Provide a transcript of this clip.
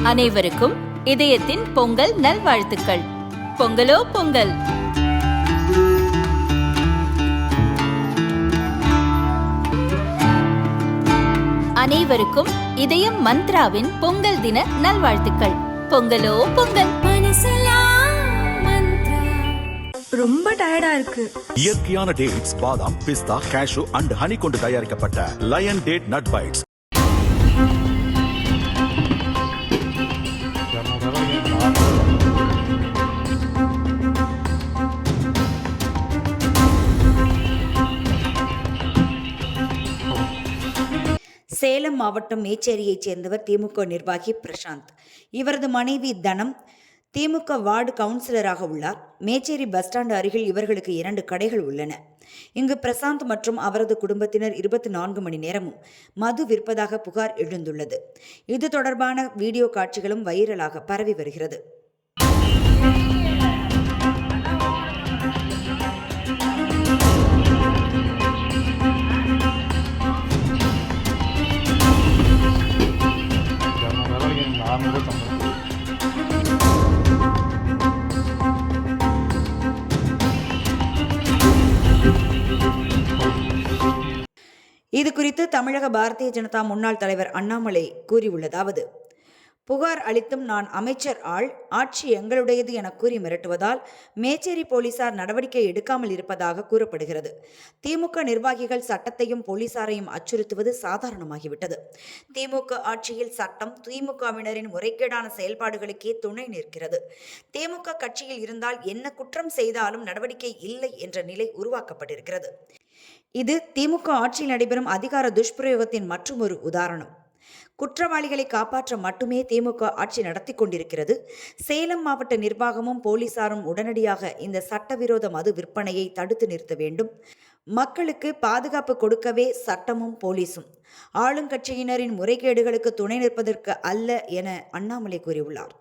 அனைவருக்கும் இதயத்தின் பொங்கல் நல்வாழ்த்துக்கள். பொங்கலோ பொங்கல். அனைவருக்கும் இதயம் மந்த்ராவின் பொங்கல் தின நல்வாழ்த்துக்கள். பொங்கலோ பொங்கல். ரொம்ப டயர்டா இருக்கு. இயற்கையான டேட்ஸ், பாதாம், பிஸ்தா, கேஷு அண்ட் ஹனி கொண்டு தயாரிக்கப்பட்ட lion date nut bites. Salem மாவட்டம் மேச்சேரியைச் சேர்ந்தவர் திமுக நிர்வாகி பிரசாந்த். இவரது மனைவி தனம் திமுக வார்டு கவுன்சிலராக உள்ளார். மேச்சேரி பஸ் ஸ்டாண்டு அருகில் இவர்களுக்கு 2 கடைகள் உள்ளன. இங்கு பிரசாந்த் மற்றும் அவரது குடும்பத்தினர் 24 மணி நேரமும் மது விற்பதாக புகார் எழுந்துள்ளது. இது தொடர்பான வீடியோ காட்சிகளும் வைரலாக பரவி வருகிறது. இது குறித்து தமிழக பாரதிய ஜனதா முன்னாள் தலைவர் அண்ணாமலை கூறியுள்ளதாவது: புகார் அளித்தும் நான் அமைச்சர் ஆட்சி எங்களுடையது என கூறி மிரட்டுவதால் மேச்சேரி போலீசார் நடவடிக்கை எடுக்காமல் இருப்பதாக கூறப்படுகிறது. திமுக நிர்வாகிகள் சட்டத்தையும் போலீசாரையும் அச்சுறுத்துவது சாதாரணமாகிவிட்டது. திமுக ஆட்சியில் சட்டம் திமுகவினரின் முறைகேடான செயல்பாடுகளுக்கே துணை நிற்கிறது. திமுக கட்சியில் இருந்தால் என்ன குற்றம் செய்தாலும் நடவடிக்கை இல்லை என்ற நிலை உருவாக்கப்பட்டிருக்கிறது. இது திமுக ஆட்சியில் நடைபெறும் அதிகார துஷ்பிரயோகத்தின் மற்றொரு உதாரணம். குற்றவாளிகளை காப்பாற்ற மட்டுமே திமுக ஆட்சி நடத்தி கொண்டிருக்கிறது. சேலம் மாவட்ட நிர்வாகமும் போலீசாரும் உடனடியாக இந்த சட்டவிரோத மது விற்பனையை தடுத்து நிறுத்த வேண்டும். மக்களுக்கு பாதுகாப்பு கொடுக்கவே சட்டமும் போலீசும். ஆளுங்கட்சியினரின் முறைகேடுகளுக்கு துணை நிற்பதற்கு அல்ல என அண்ணாமலை கூறியுள்ளார்.